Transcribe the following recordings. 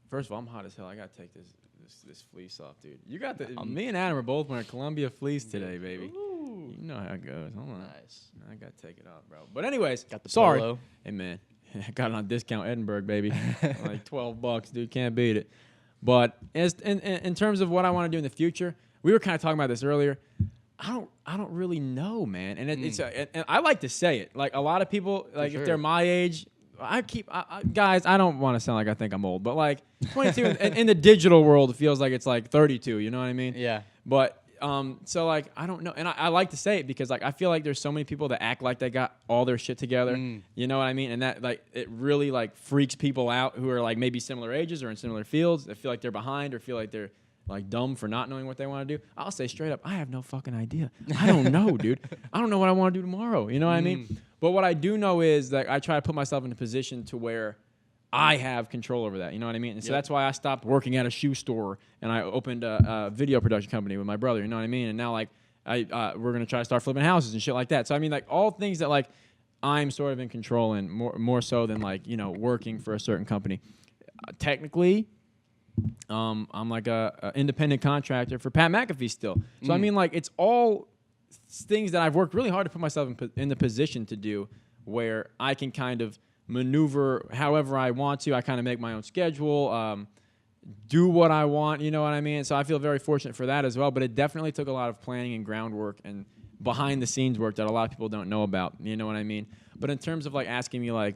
First of all, I'm hot as hell. I gotta take this fleece off, dude. You got the. Me and Adam are both wearing Columbia fleece today, baby. Ooh. You know how it goes. Hold on. Nice. I gotta take it off, bro. But anyways, Got the sorry. polo. Hey man, I got it on discount Edinburgh, baby. Like $12, dude. Can't beat it. But as in terms of what I want to do in the future, we were kind of talking about this earlier. I don't really know, man. And it's and I like to say it. Like a lot of people, like if they're my age, guys, I don't want to sound like I think I'm old, but like 22 in the digital world, it feels like it's like 32. You know what I mean? Yeah. But so like I don't know, and I like to say it because like I feel like there's so many people that act like they got all their shit together. You know what I mean? And that like it really like freaks people out who are like maybe similar ages or in similar fields that feel like they're behind or feel like they're like dumb for not knowing what they want to do. I'll say straight up, I have no fucking idea. I don't know, dude. I don't know what I want to do tomorrow. You know what I mean? But what I do know is that I try to put myself in a position to where I have control over that. You know what I mean? And so that's why I stopped working at a shoe store and I opened a video production company with my brother. You know what I mean? And now like we're gonna try to start flipping houses and shit like that. So I mean, like all things that like I'm sort of in control in more so than like working for a certain company. Technically. I'm like a independent contractor for Pat McAfee still. So I mean, like it's all things that I've worked really hard to put myself in the position to do, where I can kind of maneuver however I want to. I kind of make my own schedule, do what I want. You know what I mean? So I feel very fortunate for that as well. But it definitely took a lot of planning and groundwork and behind the scenes work that a lot of people don't know about. You know what I mean? But in terms of like asking me like,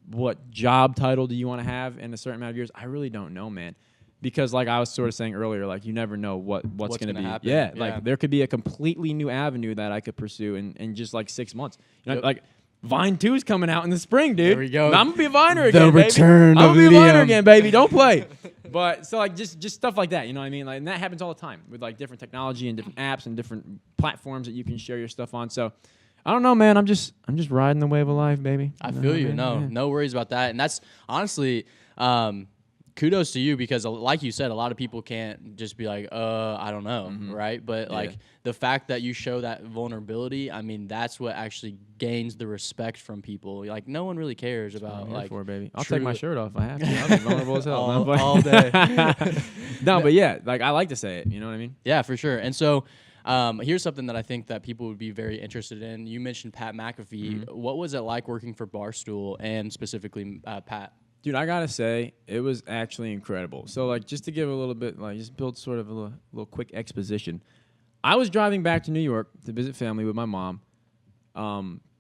what job title do you want to have in a certain amount of years? I really don't know, man. Because like I was sort of saying earlier, like you never know what's going to be. Happen. Yeah, like there could be a completely new avenue that I could pursue in just like 6 months. You know, like Vine 2 is coming out in the spring, dude. There we go. I'm going to be a Viner again, the baby. return I'm of going to be a Viner Liam. again, baby. Don't play. But so like just stuff like that, you know what I mean? Like, and that happens all the time with like different technology and different apps and different platforms that you can share your stuff on. So I don't know, man. I'm just riding the wave of life, baby. I feel you. No worries about that. And that's honestly, kudos to you because, like you said, a lot of people can't just be like, I don't know, right? But like the fact that you show that vulnerability, I mean, that's what actually gains the respect from people. Like no one really cares about like. Baby. I'll take my shirt off if I have to. I'll be vulnerable as hell. all day. No, but yeah, like I like to say it. You know what I mean? Yeah, for sure. And so. Here's something that I think that people would be very interested in. You mentioned Pat McAfee. What was it like working for Barstool and specifically Pat? Dude, I gotta say, it was actually incredible. So, like, just to give a little bit, like, just build sort of a little quick exposition. I was driving back to New York to visit family with my mom.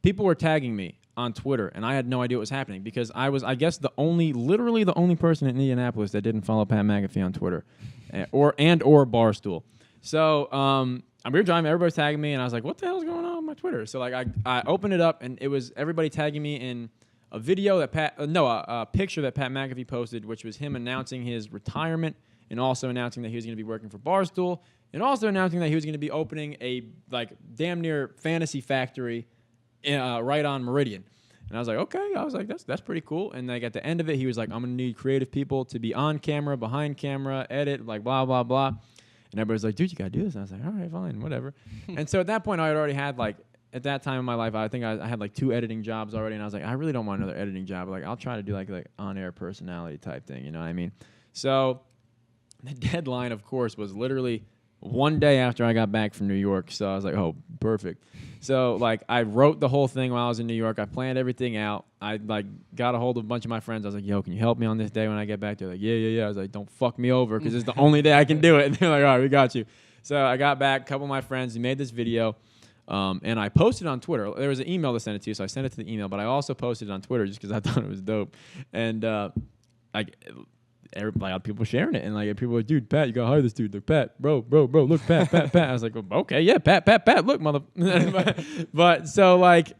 People were tagging me on Twitter, and I had no idea what was happening because I was, I guess, literally the only person in Indianapolis that didn't follow Pat McAfee on Twitter, or Barstool. So, we were driving, everybody was tagging me, and I was like, what the hell is going on with my Twitter? So, like, I opened it up, and it was everybody tagging me in a video that a picture that Pat McAfee posted, which was him announcing his retirement and also announcing that he was going to be working for Barstool and also announcing that he was going to be opening a, like, damn near fantasy factory right on Meridian. And I was like, okay. I was like, that's pretty cool. And like at the end of it, he was like, I'm going to need creative people to be on camera, behind camera, edit, like, blah, blah, blah. And everybody's like, dude, you got to do this. And I was like, all right, fine, whatever. And so at that point, I had already had, like, at that time in my life, I think I had, like, 2 editing jobs already. And I was like, I really don't want another editing job. Like, I'll try to do, like on-air personality type thing. You know what I mean? So the deadline, of course, was literally one day after I got back from New York. So I was like, oh, perfect. So, like, I wrote the whole thing while I was in New York. I planned everything out. I, like, got a hold of a bunch of my friends. I was like, yo, can you help me on this day when I get back? They're like, yeah. I was like, don't fuck me over because it's the only day I can do it. And they're like, all right, we got you. So I got back, a couple of my friends, we made this video, and I posted on Twitter. There was an email to send it to, so I sent it to the email, but I also posted it on Twitter just because I thought it was dope. And, like, people sharing it, and like people were like, dude, Pat, you gotta hire this dude. Like, Pat, bro, look, Pat. I was like, okay, yeah, Pat, look, mother. But so like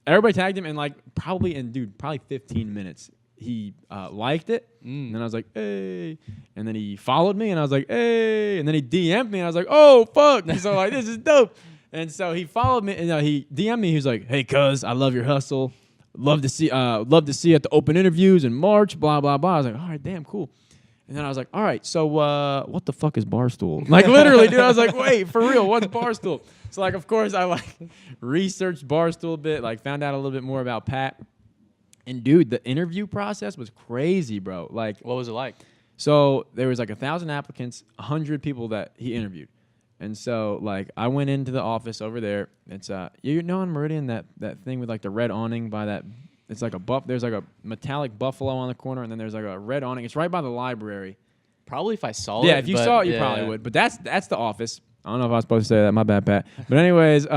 everybody tagged him, and like probably 15 minutes he liked it, and then I was like, hey, and then he followed me, and I was like, hey, and then he DM'd me, and I was like, oh fuck, and so like this is dope, and so he followed me, and he DM'd me, he was like, hey, cuz, I love your hustle. Love to see you at the open interviews in March, blah, blah, blah. I was like, all right, damn, cool. And then I was like, all right, so what the fuck is Barstool? Like, literally, dude, I was like, wait, for real, what's Barstool? So, like, of course, I, like, researched Barstool a bit, like, found out a little bit more about Pat. And, dude, the interview process was crazy, bro. Like, what was it like? So there was like 1,000 applicants, 100 people that he interviewed. And so, like, I went into the office over there. It's you know on Meridian that thing with like the red awning by that. It's like there's like a metallic buffalo on the corner, and then there's like a red awning. It's right by the library. Probably if I saw it. Yeah, if you saw it, you probably would. But that's the office. I don't know if I was supposed to say that. My bad, Pat. But anyways,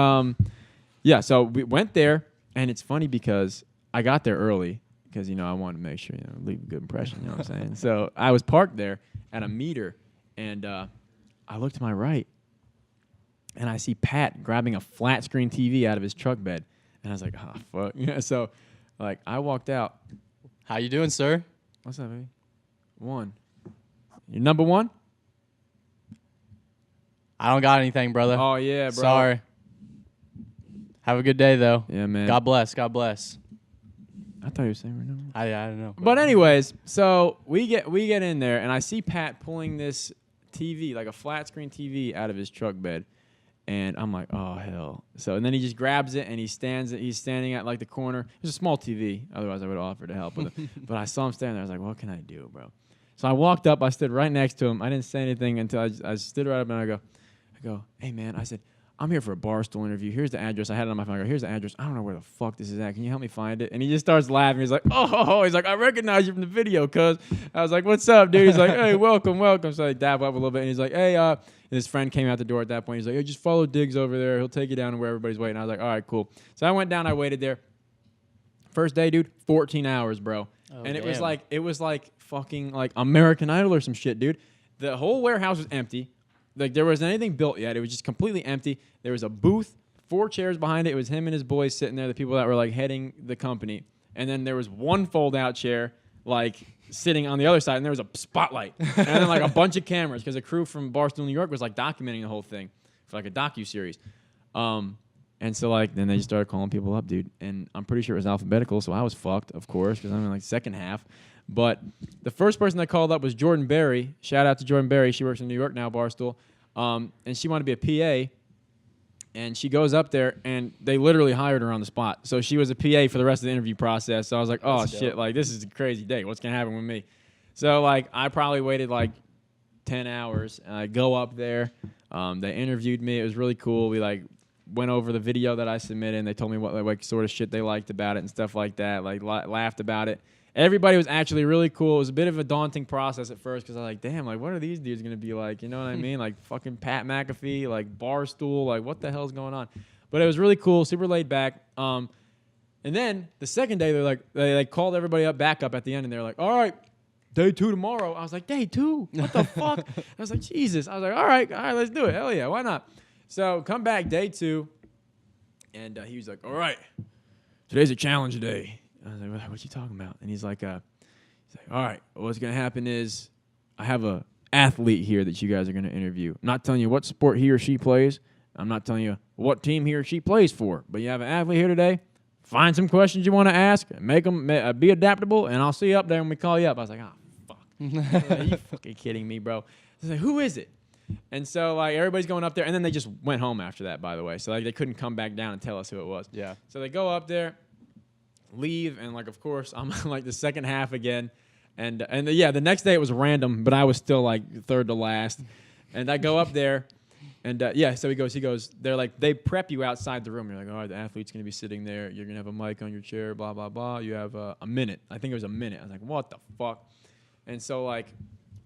yeah. So we went there, and it's funny because I got there early because I wanted to make sure leave a good impression. You know what I'm saying? So I was parked there at a meter, and I looked to my right. And I see Pat grabbing a flat screen TV out of his truck bed. And I was like, oh, fuck. Yeah, so, like, I walked out. How you doing, sir? What's up, baby? 1. You number 1? I don't got anything, brother. Oh, yeah, bro. Sorry. Have a good day, though. Yeah, man. God bless. God bless. I thought you were saying right now. I don't know. But anyways, so we get in there, and I see Pat pulling this TV, like a flat screen TV, out of his truck bed. And I'm like, oh, hell. So, and then he just grabs it, and he's standing at, like, the corner. It's a small TV. Otherwise, I would have offered to help with it. But I saw him standing there. I was like, what can I do, bro? So I walked up. I stood right next to him. I didn't say anything until I stood right up, and I go, hey, man. I said, I'm here for a Barstool interview. Here's the address. I had it on my phone. I go, here's the address. I don't know where the fuck this is at. Can you help me find it? And he just starts laughing. He's like, oh. He's like, I recognize you from the video, cuz. I was like, what's up, dude? He's like, hey, welcome. So I dab up a little bit, and he's like, hey, and his friend came out the door at that point. He's like, hey, just follow Diggs over there. He'll take you down to where everybody's waiting. I was like, all right, cool. So I went down. I waited there. First day, dude, 14 hours, bro. Oh, and it was like fucking like American Idol or some shit, dude. The whole warehouse was empty. Like, there wasn't anything built yet. It was just completely empty. There was a booth, 4 chairs behind it. It was him and his boys sitting there, the people that were, like, heading the company. And then there was one fold-out chair, like, sitting on the other side, and there was a spotlight. And then, like, a bunch of cameras, because a crew from Barstool, New York was, like, documenting the whole thing for, like, a docuseries. And so, like, then they just started calling people up, dude. And I'm pretty sure it was alphabetical, so I was fucked, of course, because I'm in, like, second half. But the first person that called up was Jordan Berry. Shout out to Jordan Berry. She works in New York now, Barstool. And she wanted to be a PA. And she goes up there, and they literally hired her on the spot. So she was a PA for the rest of the interview process. So I was like, oh, shit, like, this is a crazy day. What's going to happen with me? So, like, I probably waited, like, 10 hours. I go up there. They interviewed me. It was really cool. We, like, went over the video that I submitted, and they told me what, like, sort of shit they liked about it and stuff like that. Like, laughed about it. Everybody was actually really cool. It was a bit of a daunting process at first because I was like, damn, like, what are these dudes going to be like? You know what I mean? Like, fucking Pat McAfee, like, Barstool, like, what the hell's going on? But it was really cool, super laid back. And then the second day, they're like, they called everybody back up at the end, and they're like, all right, day 2 tomorrow. I was like, day 2? What the fuck? I was like, Jesus. I was like, all right, let's do it. Hell yeah, why not? So come back day 2, and he was like, all right, today's a challenge day. I was like, what you talking about? And he's like, all right, what's going to happen is I have a athlete here that you guys are going to interview. I'm not telling you what sport he or she plays. I'm not telling you what team he or she plays for. But you have an athlete here today. Find some questions you want to ask. Make them be adaptable, and I'll see you up there when we call you up. I was like, oh, fuck. Are you fucking kidding me, bro? I was like, who is it? And so, like, everybody's going up there. And then they just went home after that, by the way. So, like, they couldn't come back down and tell us who it was. Yeah. So they go up there. Leave, and like, of course, I'm like the second half again, and the next day it was random, but I was still like third to last, and I go up there, and so he goes, they're like, they prep you outside the room. You're like, all right, the athlete's gonna be sitting there. You're gonna have a mic on your chair, blah blah blah. You have a minute. I think it was a minute. I was like, what the fuck? And so, like,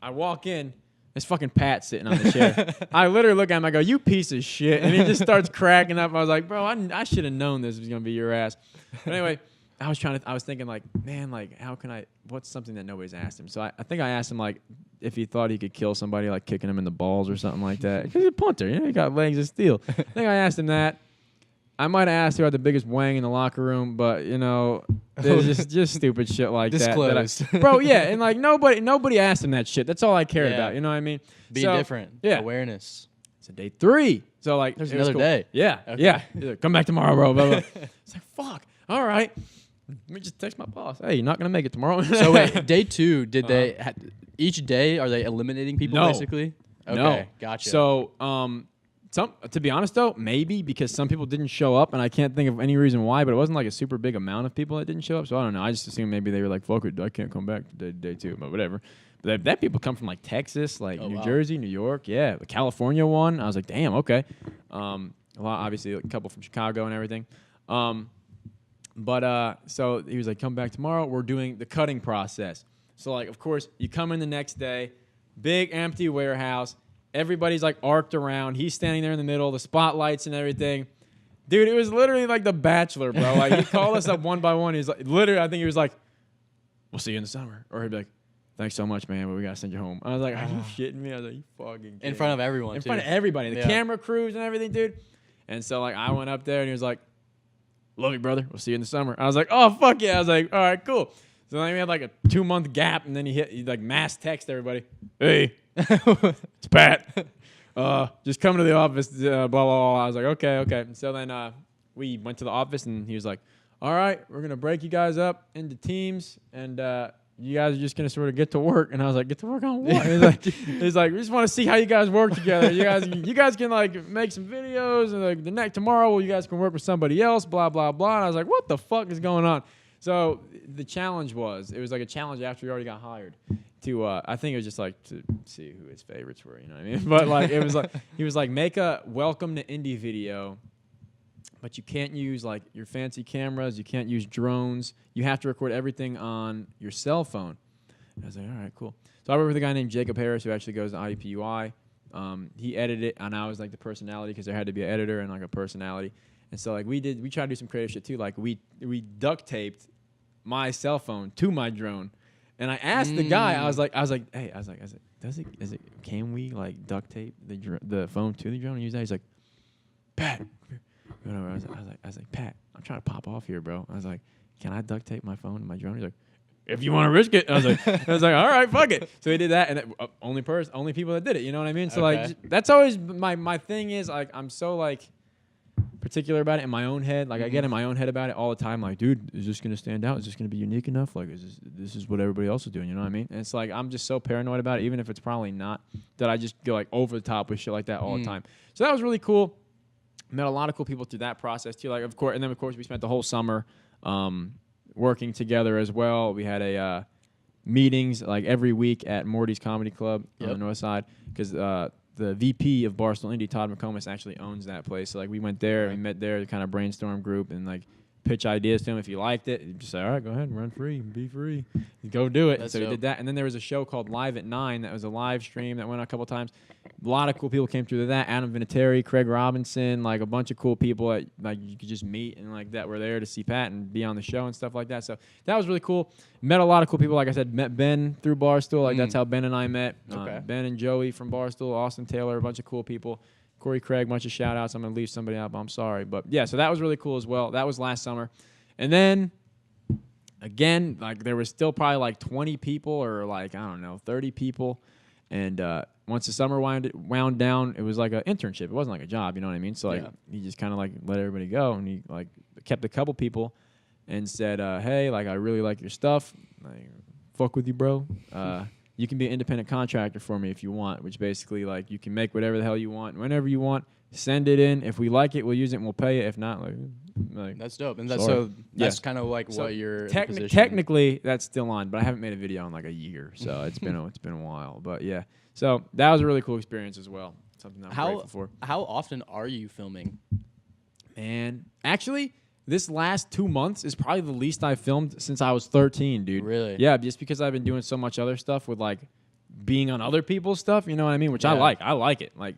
I walk in. There's fucking Pat sitting on the chair. I literally look at him. I go, you piece of shit, and he just starts cracking up. I was like, bro, I should have known this was gonna be your ass. But anyway. I was thinking, like, man, like, what's something that nobody's asked him? So I think I asked him, like, if he thought he could kill somebody, like, kicking him in the balls or something like that. Because he's a punter, he got legs of steel. I think I asked him that. I might have asked who had the biggest wang in the locker room, but, there's just stupid shit like Disclosed. that. Bro, yeah, and, like, nobody asked him that shit. That's all I cared about, you know what I mean? Be different. Yeah. Awareness. It's a day 3. So, like, there's another day. Yeah, okay. Yeah. Like, come back tomorrow, bro. Blah, blah. It's like, fuck. All right. Let me just text my boss. Hey, you're not going to make it tomorrow. So, wait, day 2, did they each day, are they eliminating people, basically? Okay, no. Gotcha. So, to be honest, though, maybe because some people didn't show up, and I can't think of any reason why, but it wasn't like a super big amount of people that didn't show up, so I don't know. I just assumed maybe they were like, fuck it, I can't come back to day 2, but whatever. that people come from like Texas, like New wow. Jersey, New York, yeah, the California one. I was like, damn, okay. A lot, obviously, a couple from Chicago and everything. So he was like, come back tomorrow. We're doing the cutting process. So like, of course, you come in the next day, big empty warehouse. Everybody's like arced around. He's standing there in the middle, the spotlights and everything. Dude, it was literally like The Bachelor, bro. Like, he called us up one by one. He's like, literally, I think he was like, we'll see you in the summer. Or he'd be like, thanks so much, man, but we got to send you home. I was like, are you shitting me? I was like, you fucking kidding. In front of everyone, In front of everybody. The Yeah. camera crews and everything, dude. And so, like, I went up there, and he was like, love you, brother. We'll see you in the summer. I was like, oh, fuck yeah. I was like, all right, cool. So then we had, like, a 2-month gap, and then he like, mass text everybody. Hey, it's Pat. Just come to the office, blah, blah, blah. I was like, okay. And so then we went to the office, and he was like, all right, we're going to break you guys up into teams, and you guys are just going to sort of get to work. And I was like, get to work on what? He's like, we just want to see how you guys work together. You guys can, like, make some videos, and, like, tomorrow you guys can work with somebody else, blah, blah, blah. And I was like, what the fuck is going on? So the challenge was like a challenge after we already got hired. I think it was just like to see who his favorites were, you know what I mean? But like it was like he was like, make a welcome to Indy video, but you can't use like your fancy cameras, you can't use drones, you have to record everything on your cell phone. And I was like, all right, cool. So I worked with a guy named Jacob Harris who actually goes to IUPUI. He edited it, and I was like the personality because there had to be an editor and like a personality. And so like we tried to do some creative shit too. Like we duct taped my cell phone to my drone. And I asked the guy, I was like, hey, can we like duct tape the phone to the drone and use that? He's like, Pat, whatever. I was like, Pat, I'm trying to pop off here, bro. I was like, can I duct tape my phone to my drone? He's like, if you want to risk it. I was like, all right, fuck it. So he did that, and only people that did it. You know what I mean? So Okay. like, that's always my thing is like, I'm so like particular about it in my own head. Like I get in my own head about it all the time. Like, dude, is this gonna stand out? Is this gonna be unique enough? Like, this is what everybody else is doing? You know what I mean? And it's like I'm just so paranoid about it, even if it's probably not, that I just go like over the top with shit like that all the time. So that was really cool. Met a lot of cool people through that process too. Like of course we spent the whole summer working together as well. We had a meetings like every week at Morty's Comedy Club on the north side because the VP of Barstool Indy, Todd McComas, actually owns that place. So like we went there, we met there, the kind of brainstorm group, and like pitch ideas to him. If you liked it, you just say, all right, go ahead and run free, be free, go do it. And so he did that. And then there was a show called Live at 9 that was a live stream that went on a couple times. A lot of cool people came through that. Adam Vinatieri, Craig Robinson, like a bunch of cool people that like you could just meet and like that were there to see Pat and be on the show and stuff like that. So that was really cool. Met a lot of cool people. Like I said, met Ben through Barstool. Like that's how Ben and I met. Ben and Joey from Barstool, Austin Taylor, a bunch of cool people. Corey Craig, bunch of shout outs. I'm going to leave somebody out, but I'm sorry. But yeah, so that was really cool as well. That was last summer. And then again, like there was still probably like 20 people or like, I don't know, 30 people. And once the summer wound down, it was like an internship. It wasn't like a job, you know what I mean? So like he just kind of like let everybody go, and he like kept a couple people and said, hey, like I really like your stuff. Like, fuck with you, bro. You can be an independent contractor for me if you want, which basically like you can make whatever the hell you want, whenever you want. Send it in. If we like it, we'll use it and we'll pay you. If not, like that's dope. And that's kind of like what you're technically that's still on, but I haven't made a video in like a year, so it's been a while. But yeah, so that was a really cool experience as well. Something I'm grateful for. How often are you filming? Man, actually, this last 2 months is probably the least I've filmed since I was 13, dude. Really? Yeah, just because I've been doing so much other stuff with like being on other people's stuff. You know what I mean? Which I like. I like it. Like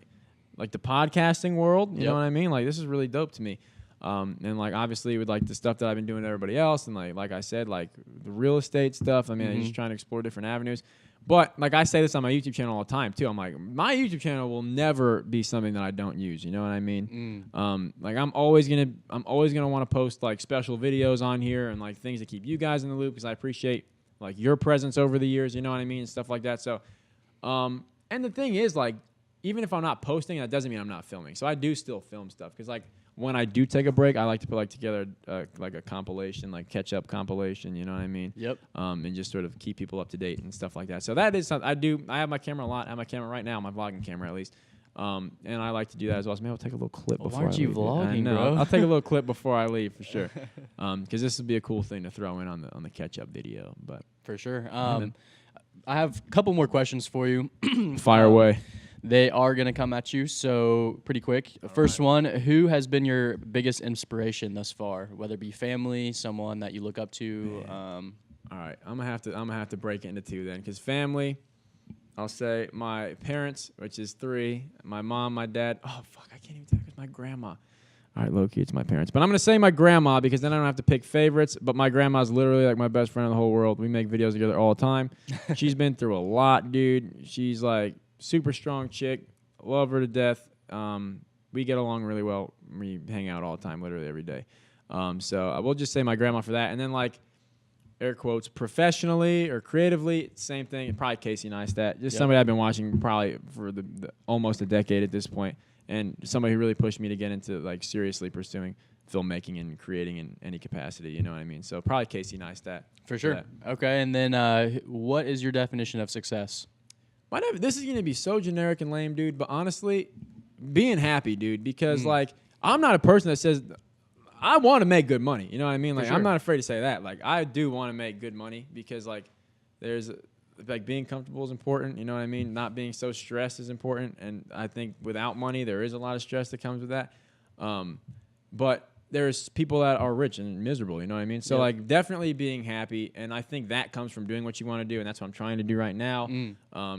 the podcasting world, you know what I mean? Like this is really dope to me. And like obviously with like the stuff that I've been doing to everybody else, and like I said, like the real estate stuff. I mean, I'm just trying to explore different avenues. But like I say this on my YouTube channel all the time too. I'm like, my YouTube channel will never be something that I don't use. You know what I mean? Like I'm always gonna want to post like special videos on here and like things that keep you guys in the loop because I appreciate like your presence over the years. You know what I mean? And stuff like that. So, and the thing is like, even if I'm not posting, that doesn't mean I'm not filming. So I do still film stuff because like when I do take a break, I like to put like together like a compilation, like catch up compilation. You know what I mean? Yep. And just sort of keep people up to date and stuff like that. So that is something I do. I have my camera a lot. I have my camera right now, my vlogging camera at least. And I like to do that as well. So maybe I'll take a little clip before I leave. Why aren't you vlogging, bro? I'll take a little clip before I leave for sure. Because this would be a cool thing to throw in on the catch up video. But for sure. I have a couple more questions for you. Fire away. They are going to come at you, so pretty quick. First one, who has been your biggest inspiration thus far? Whether it be family, someone that you look up to. All right, I'm gonna have to break it into two then, because family, I'll say my parents, which is 3, my mom, my dad. Oh fuck, I can't even tell because my grandma. All right, low key, it's my parents, but I'm gonna say my grandma because then I don't have to pick favorites. But my grandma's literally like my best friend in the whole world. We make videos together all the time. She's been through a lot, dude. She's like super strong chick. Love her to death. We get along really well. We hang out all the time, literally every day. So I will just say my grandma for that. And then like, air quotes, professionally or creatively, same thing. Probably Casey Neistat. Just somebody I've been watching probably for the almost a decade at this point. And somebody who really pushed me to get into like seriously pursuing filmmaking and creating in any capacity. You know what I mean? So probably Casey Neistat. For sure. Okay, and then what is your definition of success? This is going to be so generic and lame, dude, but honestly, being happy, dude, because, like, I'm not a person that says, I want to make good money, you know what I mean? Like, I'm not afraid to say that. Like, I do want to make good money because, like, like, being comfortable is important, you know what I mean? Not being so stressed is important, and I think without money, there is a lot of stress that comes with that. But there's people that are rich and miserable, you know what I mean? So, like, definitely being happy, and I think that comes from doing what you want to do, and that's what I'm trying to do right now.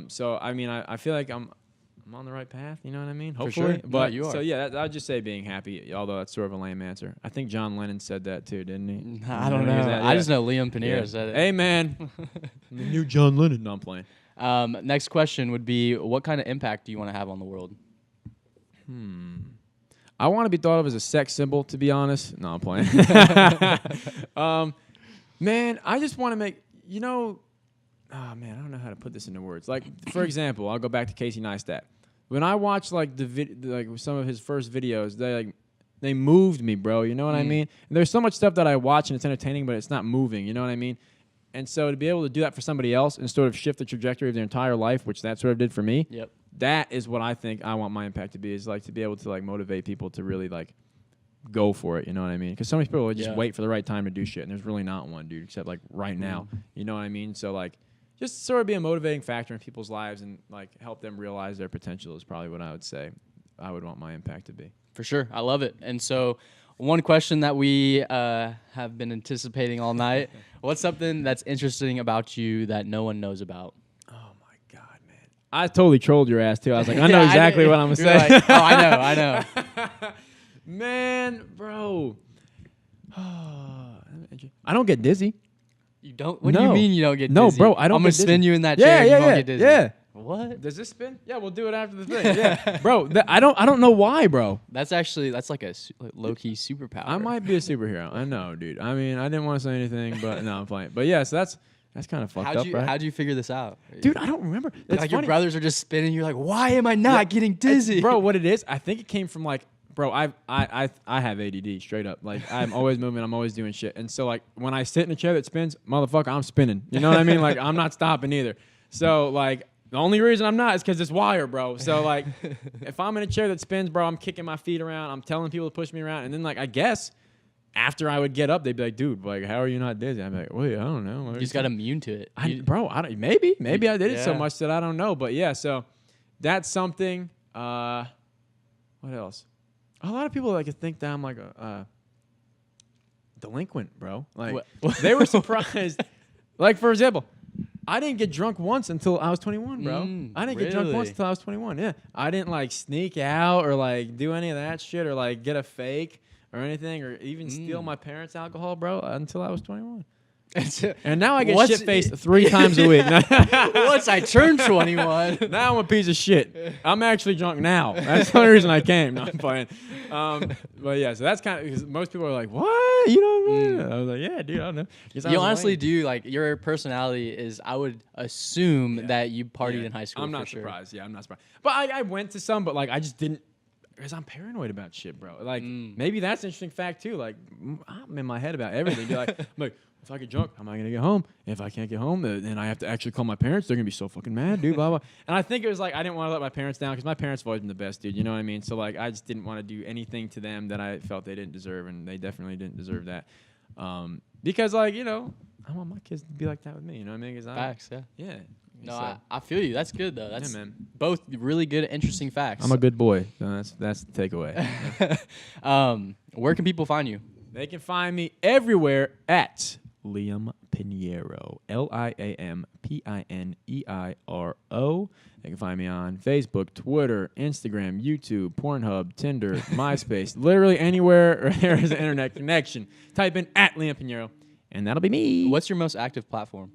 So, I mean, I feel like I'm on the right path, you know what I mean? Hopefully. For sure. But, you are. So, yeah, I'd just say being happy, although that's sort of a lame answer. I think John Lennon said that, too, didn't he? I don't know. I just know Liam Pineiro said it. Hey, man. The new John Lennon. No, I'm playing. Next question would be, what kind of impact do you want to have on the world? I want to be thought of as a sex symbol, to be honest. No, I'm playing. Man, I just want to make, I don't know how to put this into words. Like, for example, I'll go back to Casey Neistat. When I watched like some of his first videos, they moved me, bro. You know what I mean? And there's so much stuff that I watch and it's entertaining, but it's not moving. You know what I mean? And so to be able to do that for somebody else and sort of shift the trajectory of their entire life, which that sort of did for me. Yep. That is what I think I want my impact to be, is like to be able to like motivate people to really like go for it, you know what I mean? Because so many people would just wait for the right time to do shit, and there's really not one, dude, except like right now, you know what I mean? So like just sort of be a motivating factor in people's lives and like help them realize their potential is probably what I would say I would want my impact to be. For sure. I love it. And so one question that we have been anticipating all night, what's something that's interesting about you that no one knows about? I totally trolled your ass, too. I was like, I know exactly what I'm going to say. Like, oh, I know. Man, bro. I don't get dizzy. You don't? What do you mean you don't get dizzy? No, bro, I don't I'm going to spin you in that chair and you won't get dizzy. Yeah. What? Does this spin? Yeah, we'll do it after the thing. Yeah. Bro, I don't know why, bro. That's like a low-key superpower. I might be a superhero. I know, dude. I mean, I didn't want to say anything, but no, I'm playing. But yeah, so that's kind of fucked up, right? How'd you figure this out? Dude, I don't remember. Like your brothers are just spinning. You're like, why am I not getting dizzy? Bro, what it is, I think it came from like, bro, I have ADD straight up. Like I'm always moving. I'm always doing shit. And so like when I sit in a chair that spins, motherfucker, I'm spinning. You know what I mean? Like I'm not stopping either. So like the only reason I'm not is because it's wire, bro. So like if I'm in a chair that spins, bro, I'm kicking my feet around. I'm telling people to push me around. And then like I guess after I would get up, they'd be like, dude, like, how are you not dizzy? I'm like, wait, I don't know. You just got immune to it. Maybe I did it so much that I don't know. But yeah, so that's something. What else? A lot of people like to think that I'm like a delinquent, bro. Like they were surprised. Like for example, I didn't get drunk once until I was 21, bro. I didn't get drunk once until I was 21. Yeah, I didn't like sneak out or like do any of that shit or like get a fake or anything, or even steal my parents' alcohol, bro, until I was 21. And now I get shit-faced 3 times a week. Once I turned 21. Now I'm a piece of shit. I'm actually drunk now. That's the only reason I came. No, I'm playing. But yeah, so that's kind of, because most people are like, what? You know what I mean? I was like, yeah, dude, I don't know. You honestly do, like, your personality is, I would assume that you partied in high school. I'm not surprised. Yeah, I'm not surprised. But I went to some, but like I just didn't. Because I'm paranoid about shit, bro. Like, maybe that's an interesting fact, too. Like, I'm in my head about everything. Be like, if I get drunk, how am I going to get home? If I can't get home, then I have to actually call my parents. They're going to be so fucking mad, dude, blah, blah. And I think it was like, I didn't want to let my parents down because my parents have always been the best, dude. You know what I mean? So, like, I just didn't want to do anything to them that I felt they didn't deserve, and they definitely didn't deserve that. Because, like, I want my kids to be like that with me. You know what I mean? Facts, yeah. Yeah. No, So, I feel you. That's good though. That's man. both really good, interesting facts. I'm a good boy. So that's the takeaway. Where can people find you? They can find me everywhere at Liam Pineiro. LiamPineiro. They can find me on Facebook, Twitter, Instagram, YouTube, Pornhub, Tinder, MySpace. Literally anywhere there is an internet connection. Type in at Liam Pineiro, and that'll be me. What's your most active platform?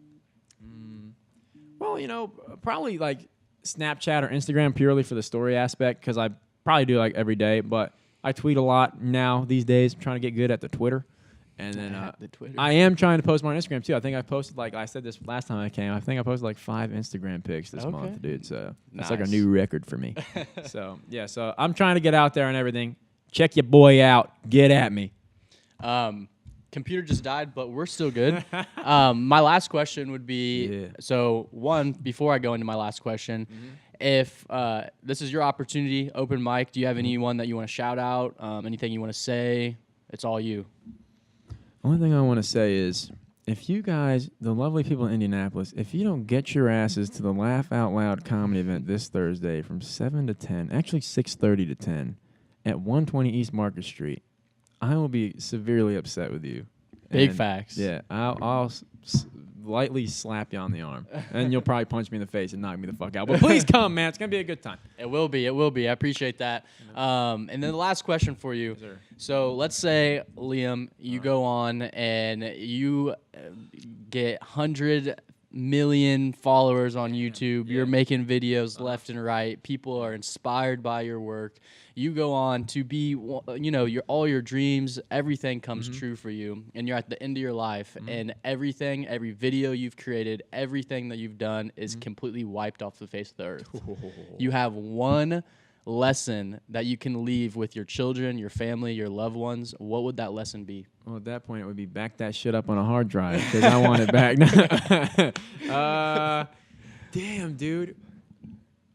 Well, probably like Snapchat or Instagram purely for the story aspect because I probably do like every day, but I tweet a lot now these days. I'm trying to get good at the Twitter. And then The Twitter. I am trying to post more on Instagram too. I think I posted, like I said this last time I came, I think I posted like 5 Instagram pics this month, dude. So that's like a Nice. new record for me. So I'm trying to get out there and everything. Check your boy out. Get at me. Computer just died, but we're still good. My last question would be, so one, before I go into my last question, if this is your opportunity, open mic, do you have anyone that you want to shout out? Anything you want to say? It's all you. Only thing I want to say is, if you guys, the lovely people in Indianapolis, if you don't get your asses to the Laugh Out Loud comedy event this Thursday from 7 to 10, actually 6:30 to 10, at 120 East Market Street, I will be severely upset with you. Big facts. Yeah, I'll lightly slap you on the arm, and you'll probably punch me in the face and knock me the fuck out. But please come, man. It's going to be a good time. It will be. It will be. I appreciate that. And then the last question for you. Yes, sir. So let's say, Liam, you go on and you get 100 million followers on YouTube. You're making videos left and right. People are inspired by your work. You go on to be, all your dreams, everything comes true for you, and you're at the end of your life, and every video you've created, everything that you've done is completely wiped off the face of the earth. You have one lesson that you can leave with your children, your family, your loved ones. What would that lesson be? Well, at that point, it would be back that shit up on a hard drive because I want it back. Damn, dude.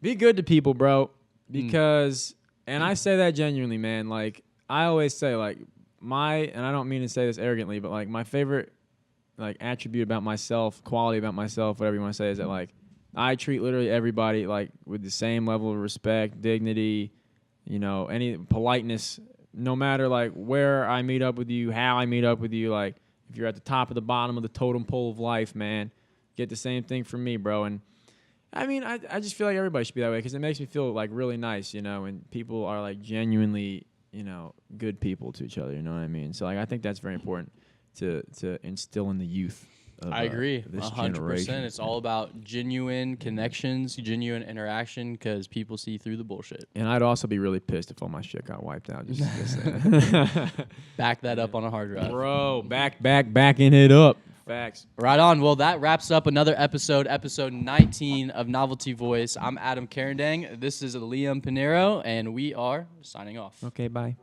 Be good to people, bro, because... And I say that genuinely, man. Like, I always say, like, and I don't mean to say this arrogantly, but, like, my favorite, like, attribute about myself, quality about myself, whatever you want to say, is that, like, I treat literally everybody, like, with the same level of respect, dignity, any politeness, no matter, like, where I meet up with you, how I meet up with you. Like, if you're at the top of the bottom of the totem pole of life, man, get the same thing from me, bro. And I mean, I just feel like everybody should be that way because it makes me feel, like, really nice, and people are, like, genuinely, good people to each other, you know what I mean? So, like, I think that's very important to instill in the youth of, I agree, this 100%. generation. It's all about genuine connections, genuine interaction, because people see through the bullshit. And I'd also be really pissed if all my shit got wiped out. Just saying. Back that up on a hard drive. Bro, backing it up. Facts. Right on. Well, that wraps up another episode 19 of Novelty Voice. I'm Adam Carendang. This is Liam Pineiro, and we are signing off. Okay, bye.